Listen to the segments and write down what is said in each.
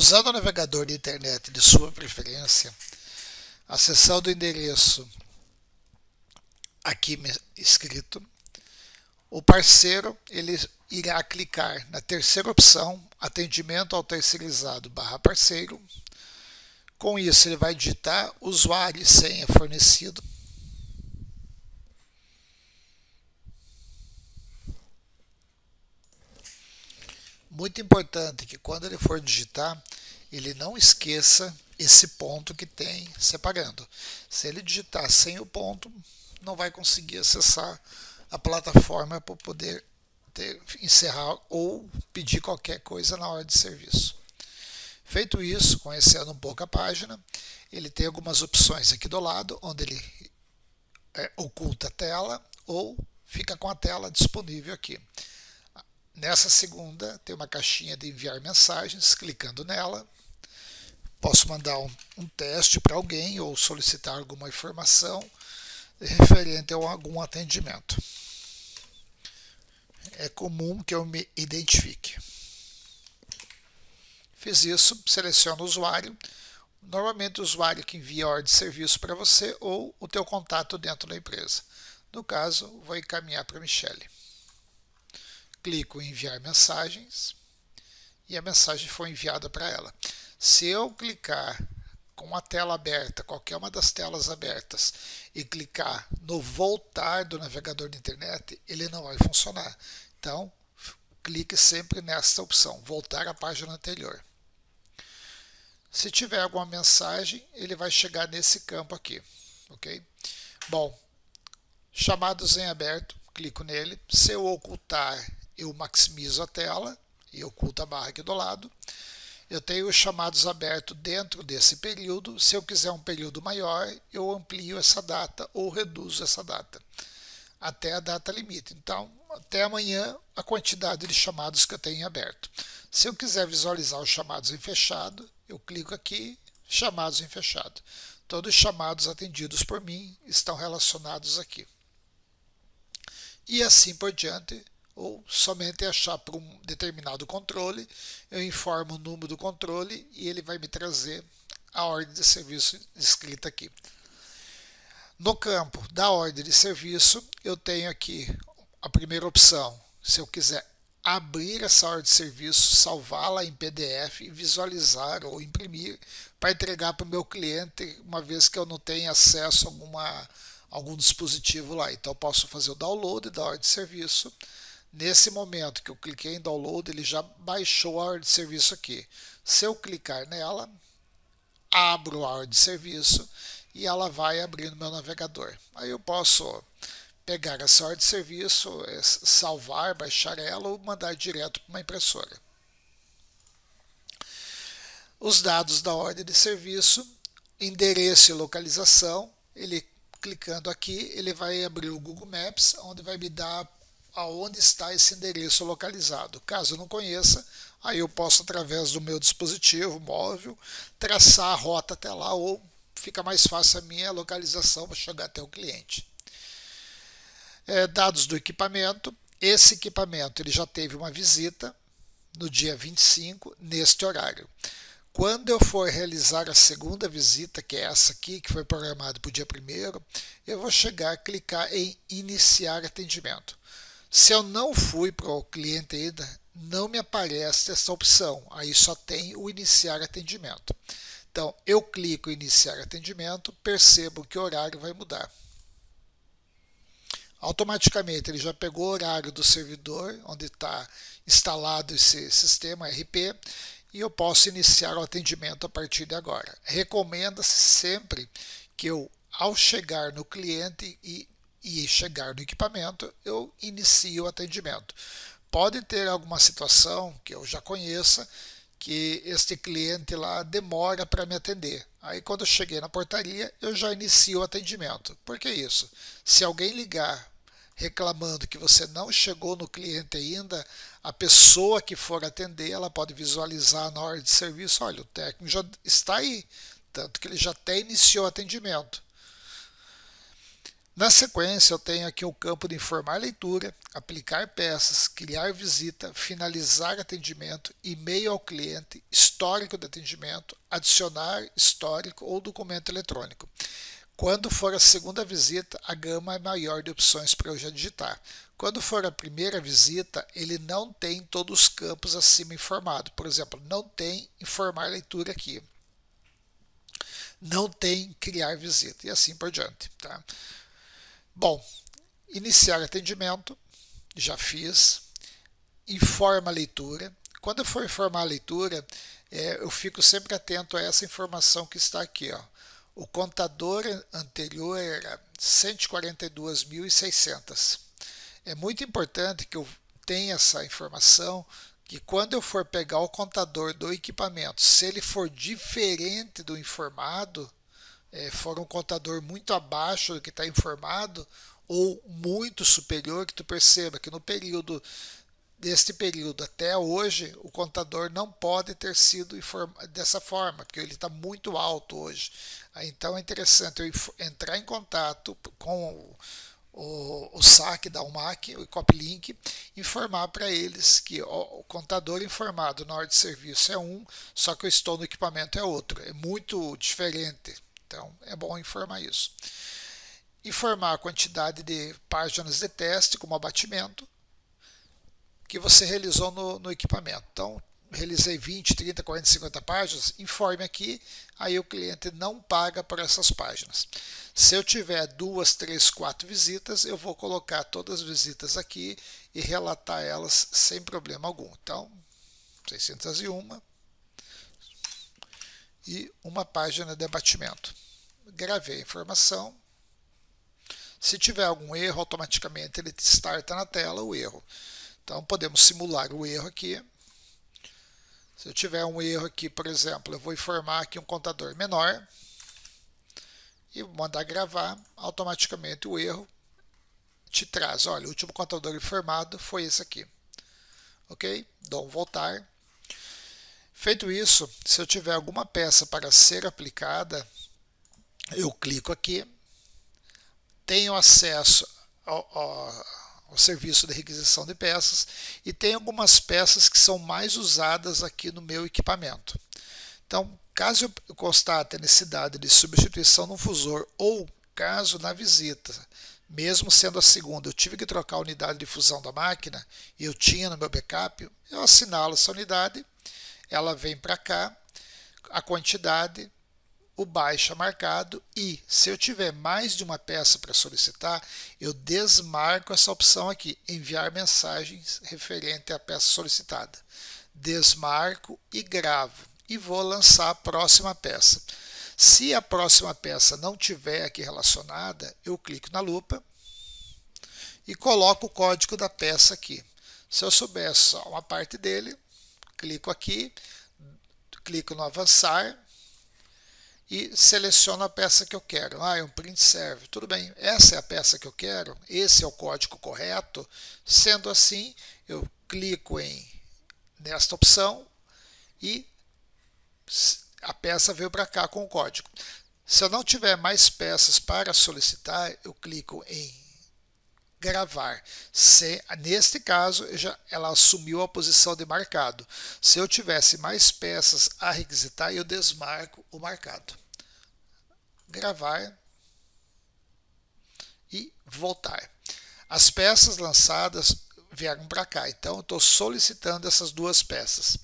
Usando o navegador de internet de sua preferência, acessando o endereço aqui escrito, o parceiro ele irá clicar na terceira opção, atendimento ao terceirizado /parceiro. Com isso ele vai digitar usuário e senha fornecido. Muito importante que quando ele for digitar, ele não esqueça esse ponto que tem separando. Se ele digitar sem o ponto, não vai conseguir acessar a plataforma para poder encerrar ou pedir qualquer coisa na hora de serviço. Feito isso, conhecendo um pouco a página, ele tem algumas opções aqui do lado, onde ele oculta a tela ou fica com a tela disponível aqui. Nessa segunda, tem uma caixinha de enviar mensagens, clicando nela, posso mandar um teste para alguém ou solicitar alguma informação referente a algum atendimento. É comum que eu me identifique. Fiz isso, seleciono o usuário, normalmente o usuário que envia a ordem de serviço para você ou o teu contato dentro da empresa. No caso, vou encaminhar para a Michele. Clico em enviar mensagens e a mensagem foi enviada para ela. Se eu clicar com a tela aberta, qualquer uma das telas abertas, e clicar no voltar do navegador de internet, ele não vai funcionar. Então, clique sempre nesta opção, voltar à página anterior. Se tiver alguma mensagem, ele vai chegar nesse campo aqui, ok? Bom, chamados em aberto, clico nele. Se eu ocultar, eu maximizo a tela e oculto a barra aqui do lado. Eu tenho os chamados abertos dentro desse período. Se eu quiser um período maior, eu amplio essa data ou reduzo essa data até a data limite. Então, até amanhã, a quantidade de chamados que eu tenho em aberto. Se eu quiser visualizar os chamados em fechado, eu clico aqui, chamados em fechado. Todos os chamados atendidos por mim estão relacionados aqui. E assim por diante, ou somente achar por um determinado controle, eu informo o número do controle e ele vai me trazer a ordem de serviço escrita aqui. No campo da ordem de serviço, eu tenho aqui a primeira opção. Se eu quiser abrir essa ordem de serviço, salvá-la em PDF, visualizar ou imprimir para entregar para o meu cliente, uma vez que eu não tenho acesso a algum dispositivo lá. Então eu posso fazer o download da ordem de serviço. Nesse momento que eu cliquei em download, ele já baixou a ordem de serviço aqui. Se eu clicar nela, abro a ordem de serviço e ela vai abrir no meu navegador. Aí eu posso pegar essa ordem de serviço, salvar, baixar ela ou mandar direto para uma impressora. Os dados da ordem de serviço, endereço e localização, ele clicando aqui, ele vai abrir o Google Maps, onde vai me dar aonde está esse endereço localizado. Caso eu não conheça, aí eu posso, através do meu dispositivo móvel, traçar a rota até lá, ou fica mais fácil a minha localização para chegar até o cliente. Dados do equipamento. Esse equipamento ele já teve uma visita no dia 25, neste horário. Quando eu for realizar a segunda visita, que é essa aqui, que foi programada para o dia 1º, eu vou clicar em iniciar atendimento. Se eu não fui para o cliente ainda, não me aparece essa opção, aí só tem o iniciar atendimento. Então, eu clico em iniciar atendimento, percebo que o horário vai mudar. Automaticamente ele já pegou o horário do servidor, onde está instalado esse sistema RP, e eu posso iniciar o atendimento a partir de agora. Recomenda-se sempre que eu, ao chegar no cliente e chegar no equipamento, eu inicio o atendimento. Pode ter alguma situação que eu já conheça, que este cliente lá demora para me atender. Aí quando eu cheguei na portaria, eu já inicio o atendimento. Por que isso? Se alguém ligar reclamando que você não chegou no cliente ainda, a pessoa que for atender, ela pode visualizar na hora de serviço, olha, o técnico já está aí, tanto que ele já até iniciou o atendimento. Na sequência, eu tenho aqui o campo de informar leitura, aplicar peças, criar visita, finalizar atendimento, e-mail ao cliente, histórico de atendimento, adicionar histórico ou documento eletrônico. Quando for a segunda visita, a gama é maior de opções para eu já digitar. Quando for a primeira visita, ele não tem todos os campos acima informado. Por exemplo, não tem informar leitura aqui. Não tem criar visita e assim por diante. Tá? Bom, iniciar atendimento, já fiz. Informa a leitura. Quando eu for informar a leitura, eu fico sempre atento a essa informação que está aqui. Ó. O contador anterior era 142.600. É muito importante que eu tenha essa informação, que quando eu for pegar o contador do equipamento, se ele for diferente do informado, for um contador muito abaixo do que está informado, ou muito superior, que tu perceba que no período deste período até hoje, o contador não pode ter sido dessa forma, porque ele está muito alto hoje. Então é interessante eu entrar em contato com o SAC da UMAC, o Coplink, informar para eles que o contador informado na hora de serviço é um, só que eu estou no equipamento é outro. É muito diferente. Então é bom informar isso. Informar a quantidade de páginas de teste como abatimento que você realizou no equipamento. Então, realizei 20, 30, 40, 50 páginas, informe aqui, aí o cliente não paga por essas páginas. Se eu tiver 2, 3, 4 visitas, eu vou colocar todas as visitas aqui e relatar elas sem problema algum. Então, 601 e uma página de abatimento. Gravei a informação. Se tiver algum erro, automaticamente ele starta na tela o erro. Então, podemos simular o erro aqui. Se eu tiver um erro aqui, por exemplo, eu vou informar aqui um contador menor e mandar gravar, automaticamente o erro te traz. Olha, o último contador informado foi esse aqui. Ok? Dou um voltar. Feito isso, se eu tiver alguma peça para ser aplicada, eu clico aqui, tenho acesso ao serviço de requisição de peças e tem algumas peças que são mais usadas aqui no meu equipamento. Então, caso eu constate a necessidade de substituição no fusor ou caso na visita, mesmo sendo a segunda, eu tive que trocar a unidade de fusão da máquina e eu tinha no meu backup, eu assinalo essa unidade, ela vem para cá, a quantidade, o baixa marcado e se eu tiver mais de uma peça para solicitar, eu desmarco essa opção aqui, enviar mensagens referente à peça solicitada. Desmarco e gravo e vou lançar a próxima peça. Se a próxima peça não tiver aqui relacionada, eu clico na lupa e coloco o código da peça aqui. Se eu souber só uma parte dele, clico aqui, clico no avançar, e seleciono a peça que eu quero. É um print serve. Tudo bem, essa é a peça que eu quero, esse é o código correto. Sendo assim, eu clico nesta opção e a peça veio para cá com o código. Se eu não tiver mais peças para solicitar, eu clico em gravar. Neste caso, ela assumiu a posição de marcado. Se eu tivesse mais peças a requisitar, eu desmarco o marcado. Gravar e voltar. As peças lançadas vieram para cá, então eu estou solicitando essas duas peças.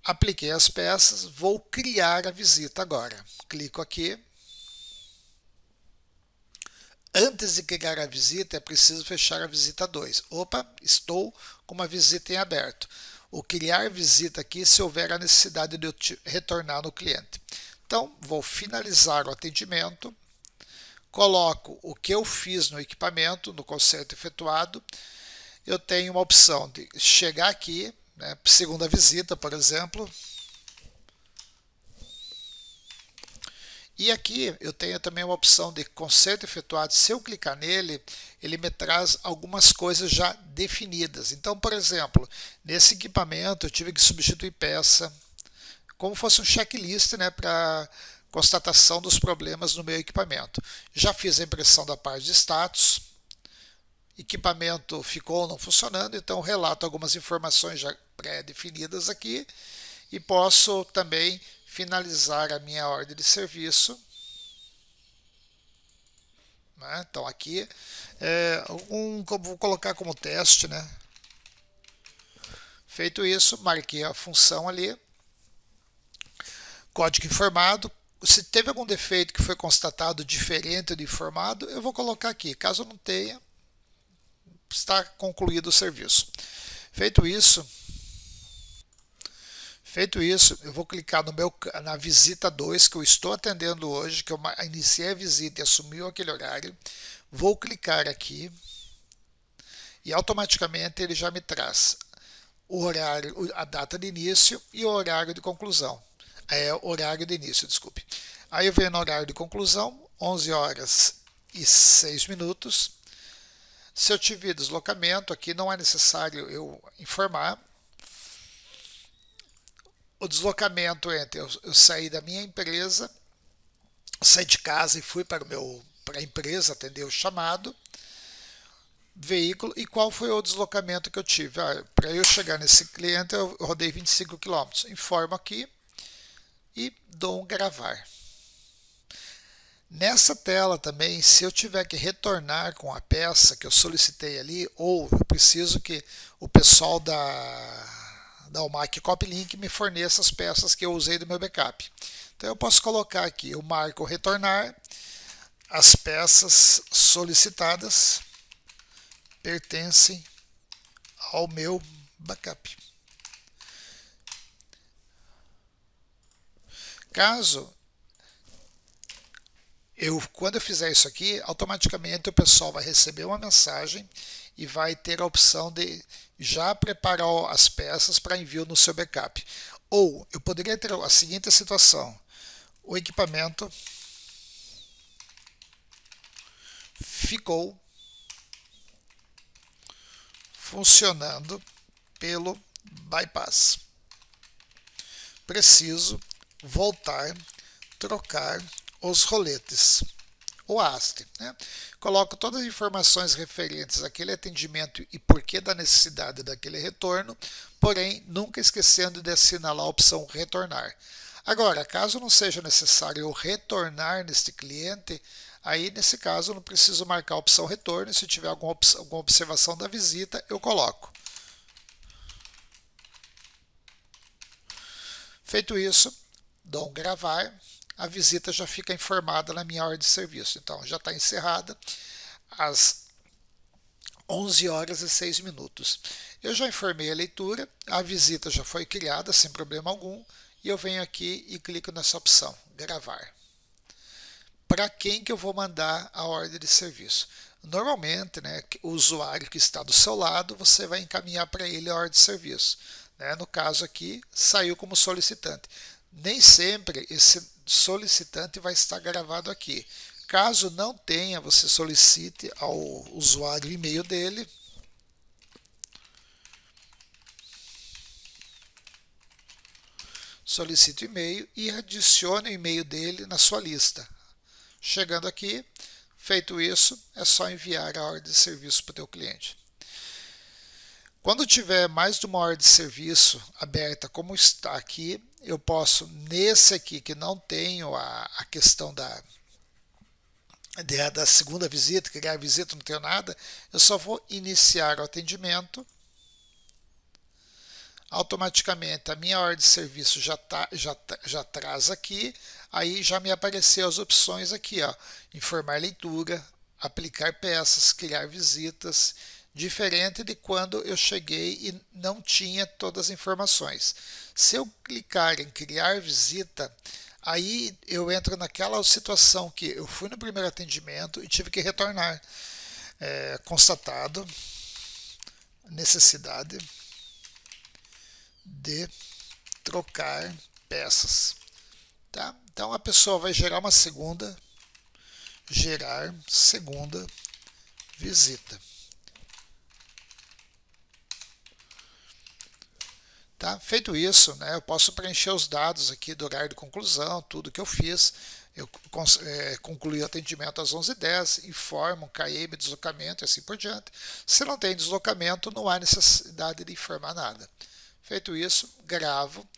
Apliquei as peças, vou criar a visita agora. Clico aqui. Antes de criar a visita, é preciso fechar a visita 2. Opa, estou com uma visita em aberto. O criar visita aqui se houver a necessidade de eu retornar no cliente. Então, vou finalizar o atendimento, coloco o que eu fiz no equipamento, no conserto efetuado. Eu tenho uma opção de chegar aqui, né, segunda visita, por exemplo. E aqui eu tenho também uma opção de conserto efetuado. Se eu clicar nele, ele me traz algumas coisas já definidas. Então, por exemplo, nesse equipamento eu tive que substituir peça, como fosse um checklist, né, para constatação dos problemas no meu equipamento. Já fiz a impressão da parte de status, equipamento ficou ou não funcionando, então relato algumas informações já pré-definidas aqui e posso também finalizar a minha ordem de serviço. Né? Então aqui vou colocar como teste, né? Feito isso, marquei a função ali, código informado. Se teve algum defeito que foi constatado diferente do informado, eu vou colocar aqui. Caso não tenha, está concluído o serviço. Feito isso, eu vou clicar na visita 2 que eu estou atendendo hoje, que eu iniciei a visita e assumiu aquele horário. Vou clicar aqui e automaticamente ele já me traz o horário, a data de início e o horário de conclusão. Horário de início, desculpe. Aí eu venho no horário de conclusão, 11 horas e 6 minutos. Se eu tiver deslocamento, aqui não é necessário eu informar. O deslocamento entre eu saí da minha empresa, saí de casa e fui para a empresa atender o chamado, veículo, e qual foi o deslocamento que eu tive. Para eu chegar nesse cliente, eu rodei 25 km. Informo aqui e dou um gravar. Nessa tela também, se eu tiver que retornar com a peça que eu solicitei ali, ou eu preciso que o pessoal da UMAC Copylink me forneça as peças que eu usei do meu backup. Então eu posso colocar aqui, eu marco retornar, as peças solicitadas pertencem ao meu backup. Caso quando eu fizer isso aqui, automaticamente o pessoal vai receber uma mensagem e vai ter a opção de já preparar as peças para envio no seu backup. Ou eu poderia ter a seguinte situação: o equipamento ficou funcionando pelo bypass. Preciso voltar, trocar os roletes, o haste. Né? Coloco todas as informações referentes àquele atendimento e porquê da necessidade daquele retorno, porém nunca esquecendo de assinalar a opção retornar. Agora, caso não seja necessário eu retornar neste cliente, aí nesse caso eu não preciso marcar a opção retorno, e se tiver alguma observação da visita, eu coloco. Feito isso, dou um gravar, a visita já fica informada na minha ordem de serviço. Então, já está encerrada às 11 horas e 6 minutos. Eu já informei a leitura, a visita já foi criada sem problema algum, e eu venho aqui e clico nessa opção, gravar. Para quem que eu vou mandar a ordem de serviço? Normalmente, né, o usuário que está do seu lado, você vai encaminhar para ele a ordem de serviço. Né? No caso aqui, saiu como solicitante. Nem sempre esse solicitante vai estar gravado aqui. Caso não tenha, você solicite ao usuário o e-mail dele. Solicite o e-mail e adicione o e-mail dele na sua lista. Chegando aqui, feito isso, é só enviar a ordem de serviço para o teu cliente. Quando tiver mais de uma ordem de serviço aberta, como está aqui, eu posso, nesse aqui que não tenho a questão da segunda visita, criar visita, não tenho nada, eu só vou iniciar o atendimento. Automaticamente a minha ordem de serviço já traz aqui, aí já me apareceu as opções aqui, ó, informar leitura, aplicar peças, criar visitas, diferente de quando eu cheguei e não tinha todas as informações. Se eu clicar em criar visita, aí eu entro naquela situação que eu fui no primeiro atendimento e tive que retornar. Constatado necessidade de trocar peças. Tá? Então a pessoa vai gerar segunda visita. Tá? Feito isso, né, eu posso preencher os dados aqui do horário de conclusão, tudo que eu fiz. Eu concluí o atendimento às 11h10, informo, KM, deslocamento e assim por diante. Se não tem deslocamento, não há necessidade de informar nada. Feito isso, gravo.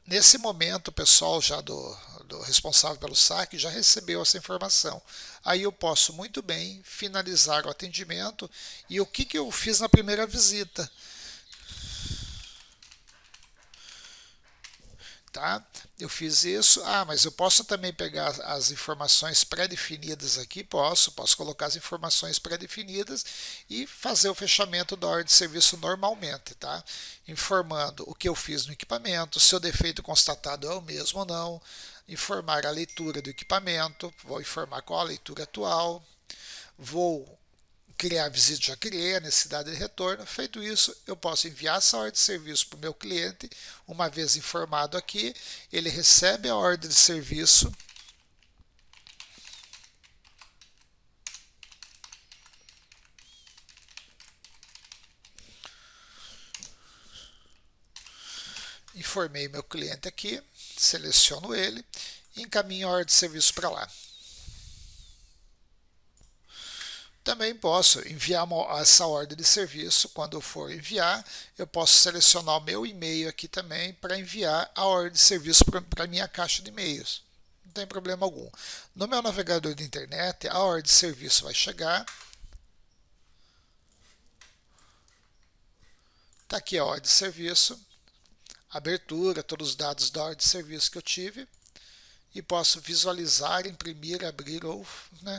Nesse momento, o pessoal já do responsável pelo saque já recebeu essa informação. Aí eu posso muito bem finalizar o atendimento. E o que eu fiz na primeira visita? Tá? Eu fiz isso. Mas eu posso também pegar as informações pré-definidas aqui. Posso colocar as informações pré-definidas e fazer o fechamento da ordem de serviço normalmente, tá? Informando o que eu fiz no equipamento, se o defeito constatado é o mesmo ou não, informar a leitura do equipamento, vou informar qual a leitura atual, vou criar a visita, já criei a necessidade de retorno. Feito isso, eu posso enviar essa ordem de serviço para o meu cliente. Uma vez informado aqui, ele recebe a ordem de serviço. Informei meu cliente aqui, seleciono ele e encaminho a ordem de serviço para lá. Também posso enviar essa ordem de serviço. Quando eu for enviar, eu posso selecionar o meu e-mail aqui também para enviar a ordem de serviço para a minha caixa de e-mails. Não tem problema algum. No meu navegador de internet, a ordem de serviço vai chegar. Está aqui a ordem de serviço, abertura, todos os dados da ordem de serviço que eu tive. E posso visualizar, imprimir, abrir ou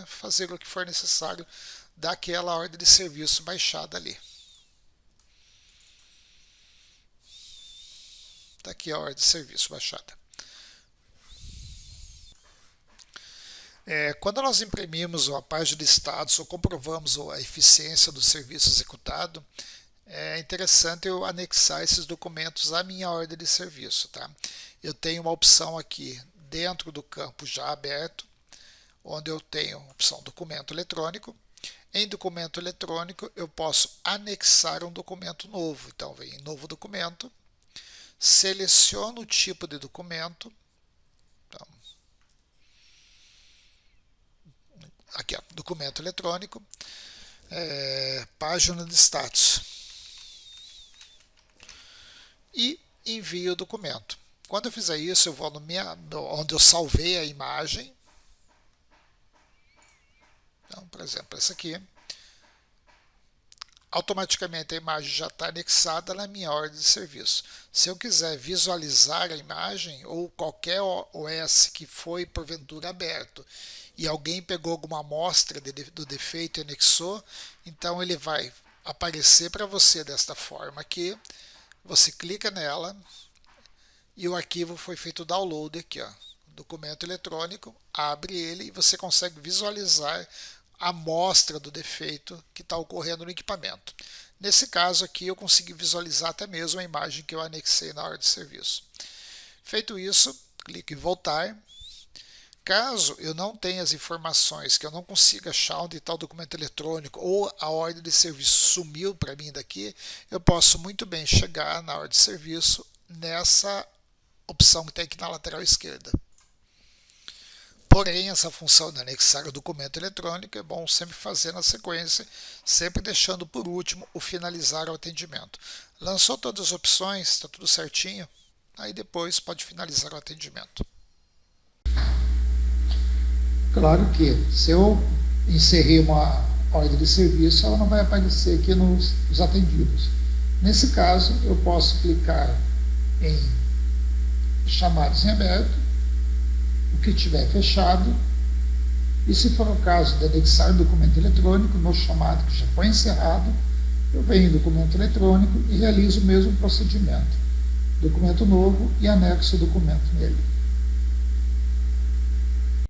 fazer o que for necessário daquela ordem de serviço baixada ali. Está aqui a ordem de serviço baixada. Quando nós imprimimos a página de status ou comprovamos a eficiência do serviço executado, é interessante eu anexar esses documentos à minha ordem de serviço. Tá? Eu tenho uma opção aqui dentro do campo já aberto, onde eu tenho a opção documento eletrônico. Em documento eletrônico eu posso anexar um documento novo. Então vem em novo documento, seleciono o tipo de documento. Então, aqui, ó, documento eletrônico, página de status. E envio o documento. Quando eu fizer isso, eu vou onde eu salvei a imagem. Então, por exemplo, essa aqui. Automaticamente a imagem já está anexada na minha ordem de serviço. Se eu quiser visualizar a imagem ou qualquer OS que foi porventura aberto e alguém pegou alguma amostra do defeito e anexou, então ele vai aparecer para você desta forma aqui. Você clica nela e o arquivo foi feito download aqui, ó, documento eletrônico, abre ele e você consegue visualizar a amostra do defeito que está ocorrendo no equipamento. Nesse caso aqui eu consegui visualizar até mesmo a imagem que eu anexei na ordem de serviço. Feito isso, clique em voltar. Caso eu não tenha as informações, que eu não consiga achar onde está o documento eletrônico ou a ordem de serviço sumiu para mim daqui, eu posso muito bem chegar na ordem de serviço nessa opção que tem aqui na lateral esquerda. Porém, essa função de anexar o documento eletrônico é bom sempre fazer na sequência, sempre deixando por último o finalizar o atendimento. Lançou todas as opções, está tudo certinho, aí depois pode finalizar o atendimento. Claro que se eu encerrei uma ordem de serviço, ela não vai aparecer aqui nos atendidos. Nesse caso, eu posso clicar em chamados em aberto, o que tiver fechado, e se for o caso de anexar documento eletrônico no chamado que já foi encerrado, eu venho em documento eletrônico e realizo o mesmo procedimento. Documento novo e anexo o documento nele.